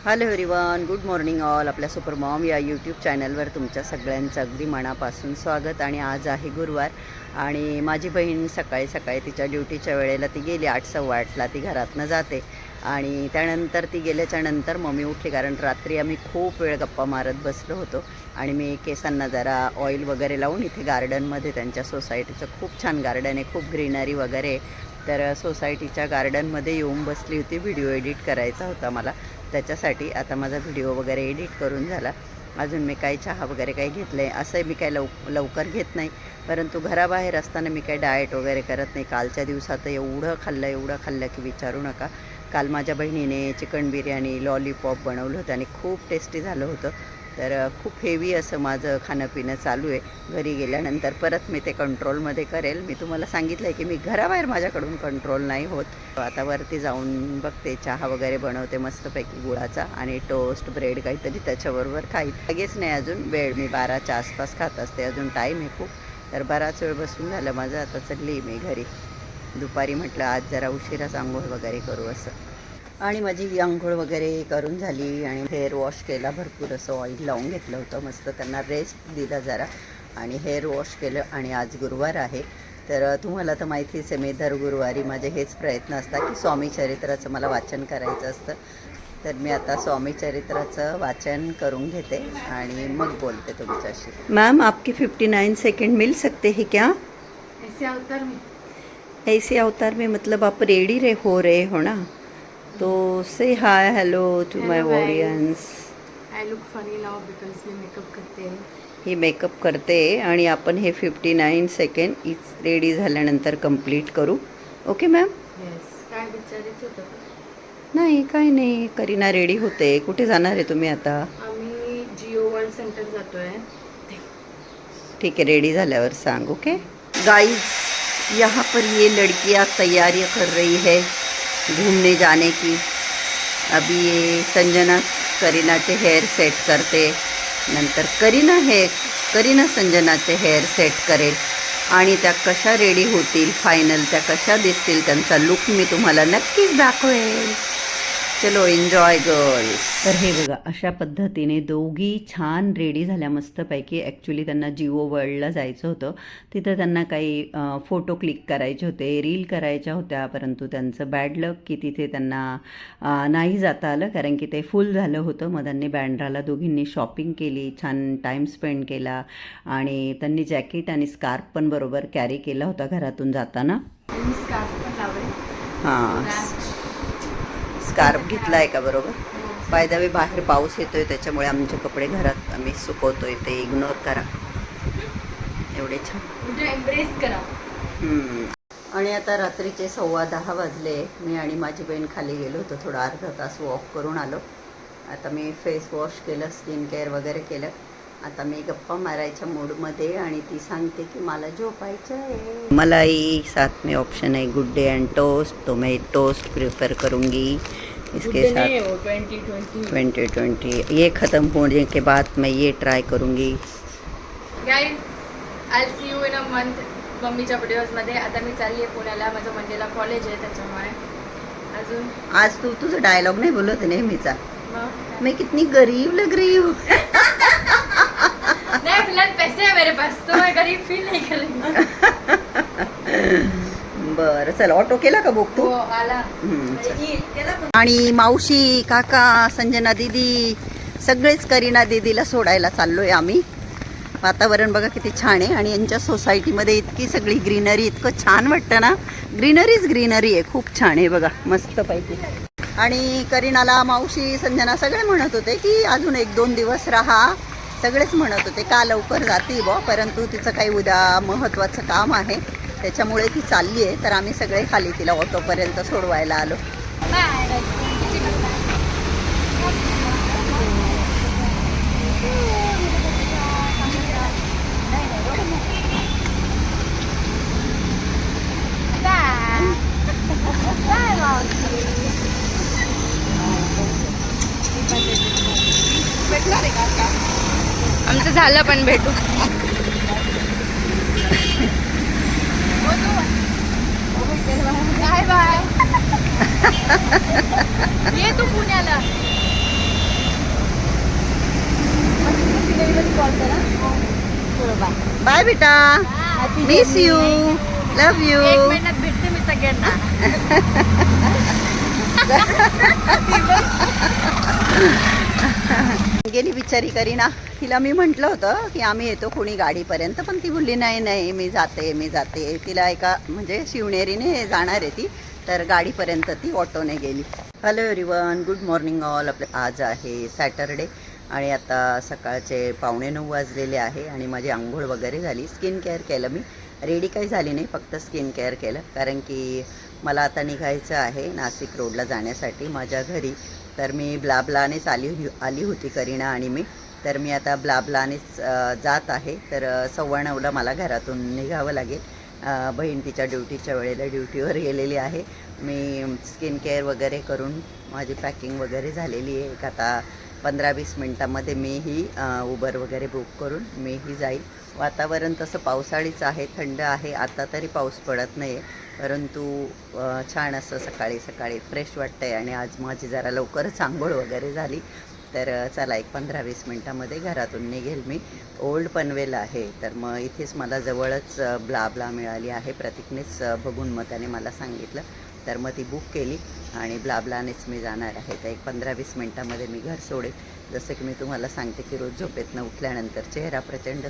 Hello everyone, good morning all. आपल्या super Maugham या YouTube चॅनलवर तुमच्या सगळ्यांचं अगदी मनापासून स्वागत. आणि आज आहे गुरुवार आणि माझी बहीण सकाळी सकाळी तिच्या ड्युटीच्या वेळेला ती गेली. 8:15ला ती घरातनं जाते आणि त्यानंतर ती गेल्याच्यानंतर मम्मी उठली, कारण रात्री आम्ही खूप वेळ गप्पा मारत बसलो होतो आणि मी केसांना जरा ऑइल वगैरे लावून इथे गार्डनमध्ये, त्यांच्या सोसायटीचं खूप छान गार्डन आहे, खूप ग्रीनरी वगैरे, तर सोसायटीच्या गार्डनमध्ये येऊन बसली होती. व्हिडिओ एडिट करायचा होता मला, त्याच्यासाठी आता माझा व्हिडिओ वगैरे एडिट करून झाला. अजून मी काही चहा वगैरे काही घेतलं आहे असं मी काही लवकर घेत नाही, परंतु घराबाहेर असताना मी काही डाएट वगैरे करत नाही. कालच्या दिवसात एवढं खाल्लं की विचारू नका. काल माझ्या बहिणीने चिकन बिर्याणी लॉलीपॉप बनवलं होतं आणि खूप टेस्टी झालं होतं. तर खूप हेवी असं माझं खाणं पिणं चालू आहे. घरी गेल्यानंतर परत मी ते कंट्रोलमध्ये करेल. मी तुम्हाला सांगितलं आहे की मी घराबाहेर माझ्याकडून कंट्रोल नाही होत. आता वरती जाऊन बघते, चहा वगैरे बनवते मस्तपैकी गुळाचा आणि टोस्ट ब्रेड काहीतरी त्याच्याबरोबर खाईल. लगेच नाही, अजून वेळ, मी 12च्या आसपास खात असते, अजून टाईम आहे खूप. तर बराच वेळ बसून झालं माझं. आता चालली मी घरी. दुपारी म्हटलं आज जरा उशिराच आंघोळ वगैरे करू असं. आणि माझी आंघोळ वगैरे करून झाली आणि हेअर वॉश केला. भरपूर असं ऑइल लावून घेतलं होतं, मस्त त्यांना रेस्ट दिला जरा आणि हेअर वॉश केलं. आणि आज गुरुवार आहे, तर तुम्हाला तर माहितीच आहे, मी दर गुरुवारी माझे हेच प्रयत्न असतात की स्वामी चरित्राचं मला वाचन करायचं असतं. तर मी आता स्वामी चरित्राचं वाचन करून घेते आणि मग बोलते तुमच्याशी. मॅम, आपके 59 सेकंड मिल सकते हैं क्या? ऐसे अवतार में मतलब आप रेडी हो रहे हो ना, तो से hi hello to my audience. I look funny now because मी मेकअप करते. ही मेकअप करते आणि आपण हे 59 सेकंड इच रेडी झाल्यानंतर कंप्लीट करू. Okay ma'am? येस. काय विचारायचं होतं? नाही, काही नाही. करीना रेडी होते. कुठे जाणार आहे तुम्ही आता? आम्ही जिओ वर्ल्ड सेंटर जातोय. ठीक है, रेडी झाल्यावर सांग. ओके गाइस, यहाँ पर ये लड़कियाँ तैयारियाँ कर रही है घूमने जाने की. अभी ये संजना करीनाचे हेअर सेट करते, नंतर करीना संजनाचे हेअर सेट करेल आणि त्या कशा रेडी होतील, फायनल त्या कशा दिसतील, त्यांचा लुक मी तुम्हाला नक्कीच दाखवेल. चलो एन्जॉय गर्ल्स. तर हे बघा, अशा पद्धतीने दोघी छान रेडी झाल्या मस्तपैकी. ॲक्च्युली त्यांना जिओ वर्ल्डला जायचं होतं, तिथं त्यांना काही फोटो क्लिक करायचे होते, रील करायच्या होत्या, परंतु त्यांचं बॅड लक की तिथे त्यांना नाही जाता आलं, कारण की ते फुल झालं होतं. मग त्यांनी बँड्राला दोघींनी शॉपिंग केली, छान टाईम स्पेंड केला आणि त्यांनी जॅकेट आणि स्कार्फ पण बरोबर कॅरी केला होता घरातून जाताना. हां, स्कार्फ घेतला आहे का बरोबर? बाय द वे, बाहेर पाऊस येतोय त्याच्यामुळे आमचे कपडे घरात आम्ही सुकवतोय, ते इग्नोर करा. एवढे छान म्हणजे एम्ब्रेस करा. आणि आता रात्रीचे 10:15 वाजले. मी आणि माझी बहीण खाली गेलो होतो, थोडा अर्धा तास वॉक करून आलो. आता मी फेस वॉश केलं, स्किन केअर वगैरे केलं. आता मी गप्पा मारायच्या मूडमध्ये आणि ती सांगते की मला झोपायचं आहे. मलाई साथ में ऑप्शन है गुड डे एंड टोस्ट, तो मैं टोस्ट प्रेफर करूँगी इसके साथ. 2020 ये ख़त्म होने के बाद मैं ये ट्राई करूँगी. Guys, I see you in a month मम्मीच्या व्हिडिओजमध्ये. आता मी चालली आहे पुण्याला, माझं मंडेला कॉलेज आहे, त्याच्यामुळे अजून. आज तू तुझा डायलॉग नाही बोलत नेहमीचा, मैं कितनी गरीब लग रही हूँ. नहीं, फिलहाल पैसे है मेरे पास, तो मैं गरीब फील नहीं कर रही. बरं, चल ऑटो केला का बुक तू? हो, आला. आणि मावशी, काका, संजना दीदी सगळेच करीना दीदीला सोडायला चाललोय आम्ही. वातावरण बघा किती छान आहे आणि यांच्या सोसायटीमध्ये इतकी सगळी ग्रीनरी, इतकं छान वाटतं ना. ग्रीनरी आहे, खूप छान आहे बघा, मस्तपैकी. आणि करीनाला मावशी, संजना सगळे म्हणत होते की अजून 1-2 दिवस राहा. सगळेच म्हणत होते का लवकर जाती बा, परंतु तिचं काही उद्या महत्त्वाचं काम आहे त्याच्यामुळे ती चालली आहे. तर आम्ही सगळे खाली तिला ऑटोपर्यंत सोडवायला आलो. आमचं झालं, पण भेटू. Bye bye. ये तू पुण्याला कॉल करा. बाय बेटा, मिस यू, लव यू. 1 महिन्यात भेटते मी सगळ्यांना. गेली बिचारी करीना. तिला मी म्हटलं होतं की आम्ही येतो कोणी गाडीपर्यंत, पण ती बोलली नाही नाही मी जाते. तिला एका म्हणजे शिवनेरीने जाणार आहे ती, तर गाडीपर्यंत ती ऑटोने गेली. Hello everyone, good morning all. आज आहे सॅटरडे आणि आता सकाळचे 8:45 वाजलेले आहे आणि माझी आंघोळ वगैरे झाली. स्किन केअर केलं मी, रेडी काही झाली नाही, फक्त स्किन केअर केलं कारण की मला आता निघायचं आहे नाशिक रोडला जाण्यासाठी माझ्या घरी. तर मी ब्लाबलानेच आली होती करीना आणि मी, तर मी आता ब्लाबलानेच जात आहे. तर 9:15ला मला घरातून निघावं लागेल. बहीण तिच्या ड्युटीच्या वेळेला ड्युटीवर गेलेली आहे. मी स्किन केअर वगैरे करून माझी पॅकिंग वगैरे झालेली आहे. एक आता 15-20 मिनटामध्ये मीही उबर वगैरे बुक करून मीही जाईल. वातावरण तसं पावसाळीच आहे, थंड आहे. आता तरी पाऊस पडत नाही आहे, परंतु छान असं सकाळी सकाळी फ्रेश वाटतं आहे. आणि आज माझी जरा लवकरच आंघोळ वगैरे झाली. तर चला एक 15-20 मिनटामध्ये घरातून निघेल मी. ओल्ड पनवेल आहे, तर मग इथेच मला जवळच ब्लाबला मिळाली आहे. प्रतीकनेच बघून मग त्याने मला सांगितलं, तर मग ती बुक केली आणि ब्लाबलानेच मी जाणार आहे. तर एक 15-20 मिनटामध्ये मी घर सोडेल. जसं की मी तुम्हाला सांगते की रोज झोपेतनं उठल्यानंतर चेहरा प्रचंड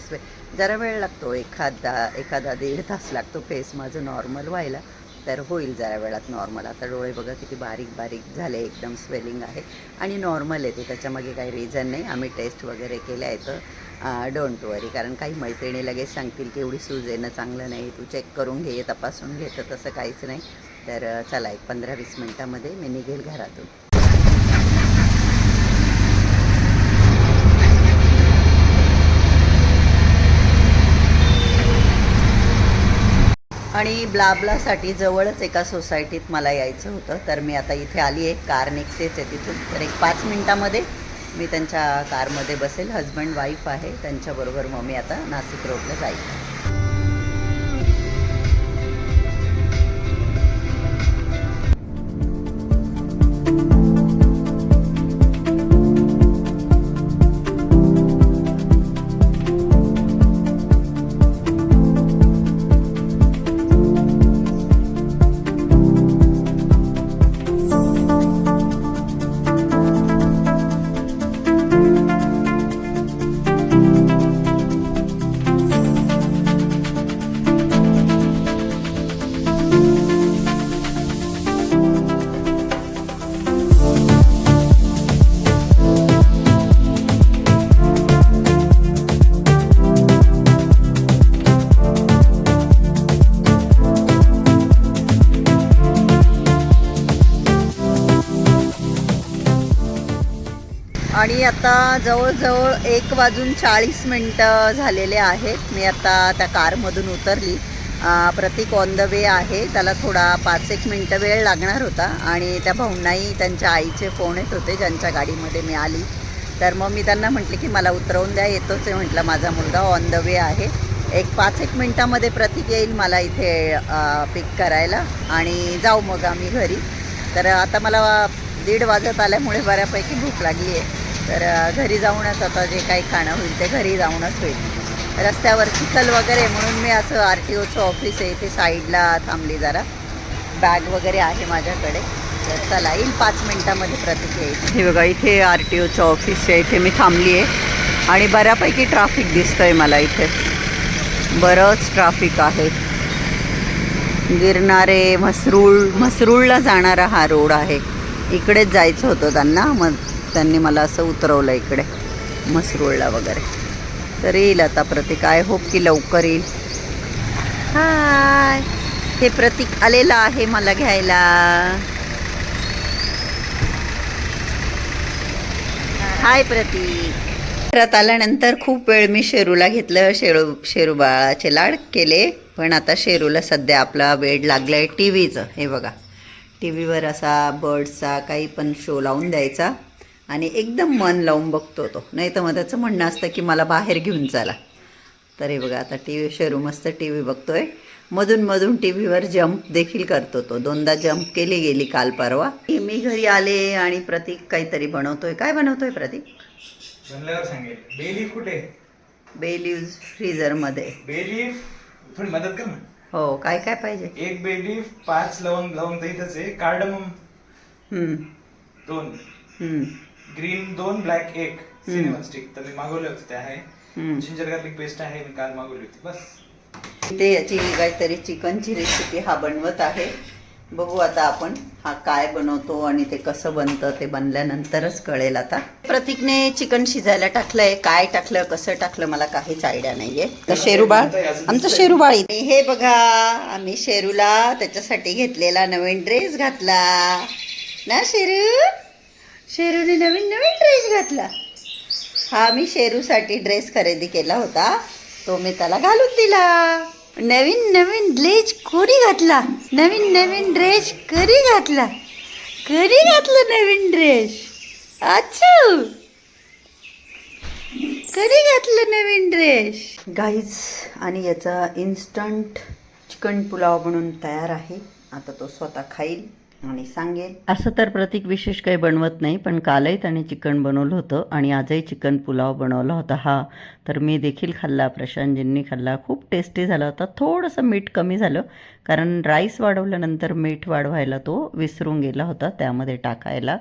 जरा वेळ लागतो, एखादा 1.5 तास लागतो फेस माझं नॉर्मल व्हायला. तर होईल जरा वेळात नॉर्मल. आता डोळे बघा किती बारीक बारीक झाले, एकदम स्वेलिंग आहे आणि नॉर्मल येते. त्याच्यामागे काही रिझन नाही. आम्ही टेस्ट वगैरे केल्या आहेत, डोंट वरी. कारण काही मैत्रिणी लगेच सांगतील की एवढी सूज येणं चांगलं नाही, तू चेक करून घे, तपासून घे. तर तसं काहीच नाही. तर चला एक 15-20 मिनटामध्ये मी निघेल घरातून. आणि ब्लाबलासाठी जवळच एका सोसायटीत मला यायचं होतं. तर मी आता इथे आली आहे, कार निघतेच आहे तिथून. तर एक 5 मिनटामध्ये मी त्यांच्या कारमध्ये बसेल. हजबंड वाईफ आहे त्यांच्याबरोबर. मग मी आता नाशिक रोडला जाईल. आणि आता जवळजवळ 1:40 झालेले आहेत. मी आता त्या कारमधून उतरली. प्रतीक ऑन द वे आहे. त्याला थोडा 5-1 मिनटं वेळ लागणार होता आणि त्या भाऊंनाही त्यांच्या आईचे फोन येत होते ज्यांच्या गाडीमध्ये मी आली. तर मग मी त्यांना म्हटले की मला उतरवून द्या, येतोच आहे म्हटलं, माझा मुलगा ऑन द वे आहे. एक 5-1 मिनटामध्ये प्रतीक येईल मला इथे पिक करायला आणि जाऊ मग आम्ही घरी. तर आता मला 1:30 वाजत आल्यामुळे बऱ्यापैकी भूक लागली आहे. तर घरी जाऊनच आता जे काही खाणं होईल ते घरी जाऊनच होईल. रस्त्यावर चिखल वगैरे म्हणून मी असं RTOचं ऑफिस आहे इथे साईडला थांबली. जरा बॅग वगैरे आहे माझ्याकडे. तर चला येईल 5 मिनटामध्ये प्रतीक येईल. हे बघा इथे RTOचं ऑफिस आहे, इथे मी थांबली आहे आणि बऱ्यापैकी ट्रॅफिक दिसतं आहे मला इथे. बरंच ट्रॅफिक आहे. गिरणारे म्हसरूळला जाणारा हा रोड आहे. इकडेच जायचं होतं त्यांना, मग त्यांनी मला असं उतरवलं इकडे म्हसरूळला वगैरे. तर येईल आता प्रतीक. आय होप की लवकर येईल. हाय, हे प्रतीक आलेला आहे मला घ्यायला. हाय प्रतीक. परत आल्यानंतर खूप वेळ मी शेरूला घेतलं. शेरू बाळाचे लाड केले. पण आता शेरूला सध्या आपला वेड लागला आहे टी व्हीचं. हे बघा, टी व्हीवर असा बर्ड्सचा काही पण शो लावून द्यायचा आणि एकदम मन लावून बघतो तो. नाही तर मग त्याचं म्हणणं असतं की मला बाहेर घेऊन चला. तर हे बघा आता शेरू मस्त टी व्ही बघतो आहे. मधून मधून टी व्हीवर जम्प देखील करतो तो. 2दा जम्प केली गेली काल परवा. मी घरी आले आणि प्रतीक काहीतरी बनवतोय. काय बनवतोय प्रतीक? बनल्यावर सांगेल. बेलीफ कुठे? बेलीव्ज फ्रीझरमध्ये. बेलीफ थोडी मदत कर ना. हो, काय काय पाहिजे? एक बेलीफ, 5 लवंग. लवंग तर इथंच आहे. कार्डमम हम्म, 2, हम्म, ग्रीन 2, ब्लॅक 1, सिनेमन स्टिक तर मी मागवले होते ते आहे. हम्म. जिंजर गार्लिक पेस्ट आहे मी काल मागवली होती. बस. ते याची काहीतरी चिकनची रेसिपी हा बनवत आहे. बघू आता आपण हा काय बनवतो आणि ते कसं बनतं ते बनल्यानंतरच कळेल. आता प्रतीकने चिकन शिजायला टाकलंय. काय टाकलं कसं टाकलं मला काहीच आयडिया नाहीये. तर शेरूबाळ, आमचं शेरूबाळ. हे बघा, आम्ही शेरूला त्याच्यासाठी घेतलेला नवीन ड्रेस घातला ना. शेरूने नवीन नवीन ड्रेस घातला. हा मी शेरूसाठी ड्रेस खरेदी केला होता, तो मी त्याला घालून दिला. नवीन नवीन ड्रेस कोणी घातला? नवीन नवीन ड्रेस कधी घातला? कधी घातलं नवीन ड्रेस? अच्छा, कधी घातलं नवीन ड्रेस? गाईज, आणि याचा इन्स्टंट चिकन पुलाव बनून तयार आहे. आता तो स्वतः खाईल आणि सांगेल. असं तर प्रतीक विशेष काही बनवत नाही, पण कालही त्याने चिकन बनवलं होतं आणि आजही चिकन पुलाव बनवला होता हा. तर मी देखील खाल्ला, प्रशांतजींनी खाल्ला. खूप टेस्टी झाला होता. थोडंसं मीठ कमी झालं, कारण राईस वाढवल्यानंतर मीठ वाढवायला तो विसरून गेला होता त्यामध्ये टाकायला.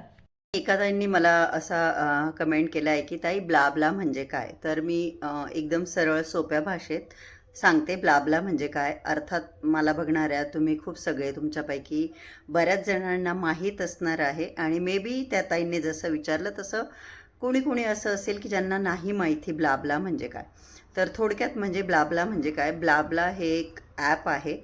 एका ताईंनी मला असा कमेंट केला आहे की ताई, ब्लाबला म्हणजे काय? तर मी एकदम सरळ सोप्या भाषेत सांगते ब्लाबला म्हणजे काय. अर्थात मला बघणाऱ्या तुम्ही खूप सगळे, तुमच्यापैकी बऱ्याच जणांना माहीत असणार आहे, आणि मे बी त्या ताईंनी जसं विचारलं तसं कोणी कोणी असं असेल की ज्यांना नाही माहिती ब्लाबला म्हणजे काय. तर थोडक्यात म्हणजे ब्लाबला म्हणजे काय, ब्लाबला हे एक ॲप आहे.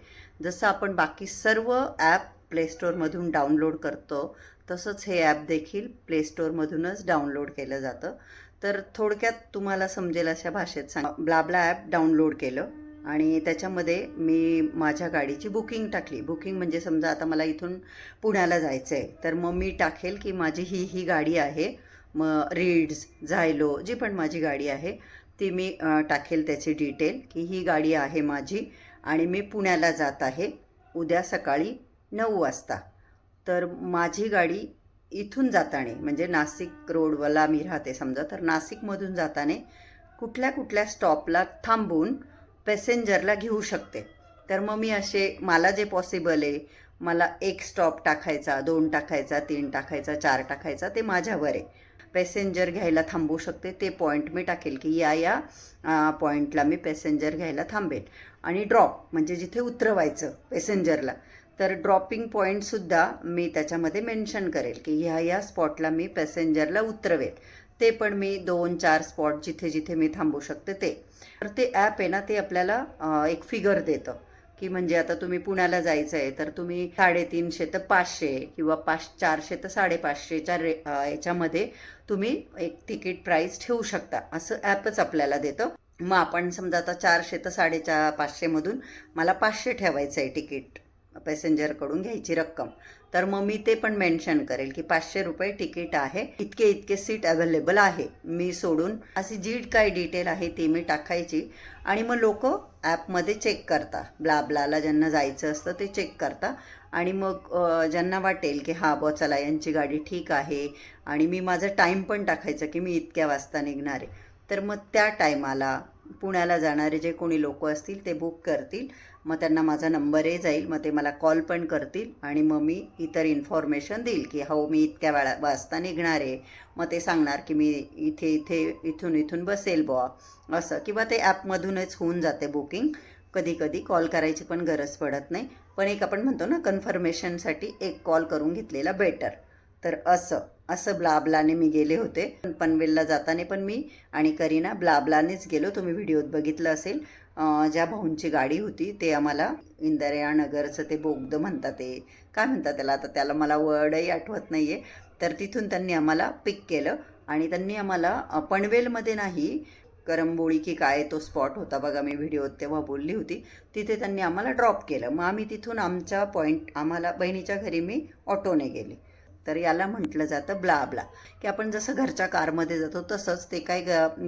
जसं आपण बाकी सर्व ॲप प्लेस्टोअरमधून डाउनलोड करतो, तसंच हे ॲप देखील प्लेस्टोअरमधूनच डाउनलोड केलं जातं. तर थोडक्यात तुम्हाला समजेल अशा भाषेत सांग. ब्लाबला ॲप डाउनलोड केलं आणि त्याच्यामध्ये मी माझ्या गाडीची बुकिंग टाकली. बुकिंग म्हणजे समजा आता मला इथून पुण्याला जायचं आहे, तर मग मी टाकेल की माझी ही गाडी आहे. मग रीड्स, झायलो, जी पण माझी गाडी आहे ती मी टाकेल त्याची डिटेल की ही गाडी आहे माझी आणि मी पुण्याला जात आहे उद्या सकाळी 9 वाजता. तर माझी गाडी इथून जाताना, म्हणजे नाशिक रोडवरला मी राहते समजा, तर नाशिकमधून जाताना कुठल्या कुठल्या स्टॉपला थांबून पॅसेंजरला घेऊ शकते. तर मग मी असे, मला जे पॉसिबल आहे, मला 1 स्टॉप टाकायचा, 2 टाकायचा, 3 टाकायचा, 4 टाकायचा, ते माझ्यावर आहे. पॅसेंजर घ्यायला थांबू शकते ते पॉईंट मी टाकेल की या पॉईंटला मी पॅसेंजर घ्यायला थांबेल. आणि ड्रॉप म्हणजे जिथे उतरवायचं पॅसेंजरला, तर ड्रॉपिंग पॉईंटसुद्धा मी त्याच्यामध्ये मेन्शन करेल की ह्या स्पॉटला मी पॅसेंजरला उतरवेल. ते पण मी 2-4 स्पॉट जिथे जिथे मी थांबू शकते ते. तर ते ॲप आहे ना, ते आपल्याला एक फिगर देतं की म्हणजे आता तुम्ही पुण्याला जायचं आहे तर तुम्ही 350 ते 500 किंवा 400 ते 550च्या याच्यामध्ये तुम्ही एक तिकीट प्राईस ठेवू शकता, असं ॲपच आपल्याला देतं. मग आपण समजा आता 400 ते 550मधून मला 500 ठेवायचं आहे तिकीट, पॅसेंजरकडून घ्यायची रक्कम. तर मग मी ते पण मेन्शन करेल की 500 रुपये तिकीट आहे, इतके इतके सीट अवेलेबल आहे, मी सोडून, अशी जी काही डिटेल आहे ती मी टाकायची. आणि मग लोक ॲपमध्ये चेक करता, ब्लाबलाला ज्यांना जायचं असतं ते चेक करता. आणि मग ज्यांना वाटेल की हा बॉ चला यांची गाडी ठीक आहे, आणि मी माझं टाईम पण टाकायचं की मी इतक्या वाजता निघणार आहे, तर मग त्या टायमाला पुण्याला जाणारे जे कोणी लोक असतील ते बुक करतील. मग त्यांना माझा नंबरही जाईल, मग ते मला कॉल पण करतील आणि मग मी इतर इन्फॉर्मेशन देईल की हो मी इतक्या वाजता निघणार आहे. मग ते सांगणार की मी इथून बसेल बुवा असं, किंवा ते ॲपमधूनच होऊन जाते बुकिंग. कधी कधी कॉल करायची पण गरज पडत नाही, पण एक आपण म्हणतो ना कन्फर्मेशनसाठी एक कॉल करून घेतलेला बेटर. तर असं ब्लाबलाने मी गेले होते. पनवेलला जाताना पण मी आणि करीना ब्लाबलानेच गेलो. तुम्ही व्हिडिओत बघितलं असेल. ज्या भाऊंची गाडी होती ते आम्हाला इंदिरानगरचं ते बोगदं म्हणतात, ते काय म्हणतात त्याला, आता त्याला मला वर्डही आठवत नाही आहे. तर तिथून त्यांनी आम्हाला पिक केलं आणि त्यांनी आम्हाला पनवेलमध्ये नाही, करंबोळी की काय तो स्पॉट होता बघा, मी व्हिडिओत तेव्हा बोलली होती, तिथे त्यांनी आम्हाला ड्रॉप केलं. मग आम्ही तिथून आमच्या आम्हाला बहिणीच्या घरी मी ऑटोने गेले. तर याला म्हटलं जातं ब्लाब्ला, की आपण जसं घरच्या कारमध्ये जातो तसंच ते काही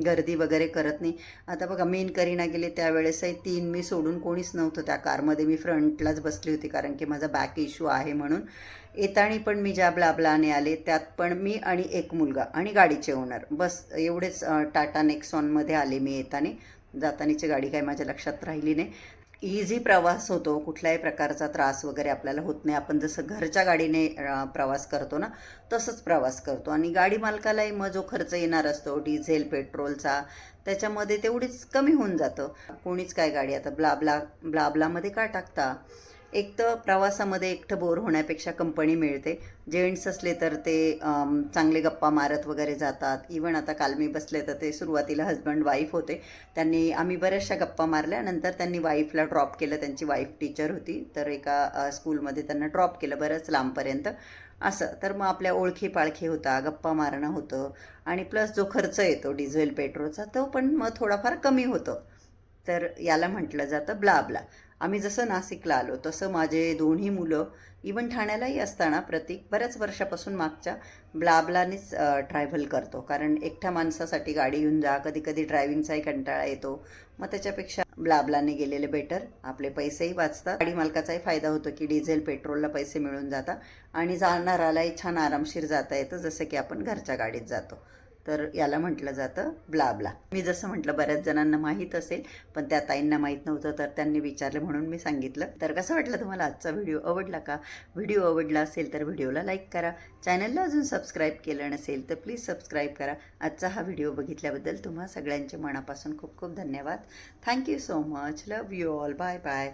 गर्दी वगैरे करत नाही. आता बघा मेन करीना गेले त्यावेळेसही 3 मी सोडून कोणीच नव्हतं त्या कारमध्ये. मी फ्रंटलाच बसली होती कारण की माझा बॅक इश्यू आहे म्हणून. येताना पण मी ज्या ब्लाब्लाने आले त्यात पण मी आणि एक मुलगा आणि गाडीचे ओनर, बस एवढेच. टाटा नेक्सॉनमध्ये आले मी येताना. जातानीची गाडी काही माझ्या लक्षात राहिली नाही. इझी प्रवास होतो, कुठल्याही प्रकारचा त्रास वगैरे आपल्याला होत नाही. आपण जसं घरच्या गाडीने प्रवास करतो ना तसंच प्रवास करतो. आणि गाडी मालकालाही मग जो खर्च येणार असतो डिझेल पेट्रोलचा त्याच्यामध्ये तेवढीच कमी होऊन जातं. कोणीच काय गाडी आता ब्लाब्लामध्ये का टाकता? एक तर प्रवासामध्ये एकटं बोर होण्यापेक्षा कंपनी मिळते. जेंट्स असले तर ते चांगले गप्पा मारत वगैरे जातात. इवन आता काल मी बसले तर ते सुरुवातीला हजबंड वाईफ होते. आम्ही बऱ्याचशा गप्पा मारल्या. नंतर त्यांनी वाईफला ड्रॉप केलं. त्यांची वाईफ टीचर होती तर एका स्कूलमध्ये त्यांना ड्रॉप केलं बरंच लांबपर्यंत. असं तर मग आपल्या ओळखी पाळखी होता, गप्पा मारणं होतं आणि प्लस जो खर्च येतो डिझेल पेट्रोलचा तो पण मग थोडाफार कमी होतो. तर याला म्हटलं जातं ब्लाब्ला. आम्ही जसं नाशिकला आलो तसं माझे दोन्ही मुलं इवन ठाण्यालाही असताना प्रतीक बऱ्याच वर्षापासून मागच्या ब्लाब्लानेच ट्रॅव्हल करतो. कारण एकट्या माणसासाठी गाडी घेऊन जा, कधी कधी ड्रायव्हिंगचाही कंटाळा येतो. मग त्याच्यापेक्षा ब्लाब्लाने गेलेले बेटर. आपले पैसेही वाचतात, गाडी मालकाचाही फायदा होतो की डिझेल पेट्रोलला पैसे मिळून जातात आणि जाणारालाही छान आरामशीर जाता येतं जसं की आपण घरच्या गाडीत जातो. तर याला म्हटलं जातं ब्लाब्ला. मी जसं म्हटलं बऱ्याच जणांना माहीत असेल पण त्या ताईंना माहीत नव्हतं तर त्यांनी विचारलं म्हणून मी सांगितलं. तर कसं वाटलं तुम्हाला आजचा व्हिडिओ? आवडला का? व्हिडिओ आवडला असेल तर व्हिडिओला लाईक करा. चॅनलला अजून सबस्क्राईब केलं नसेल तर प्लीज सबस्क्राईब करा. आजचा हा व्हिडिओ बघितल्याबद्दल तुम्हा सगळ्यांचे मनापासून खूप खूप धन्यवाद. Thank you so much. Love you all. Bye bye.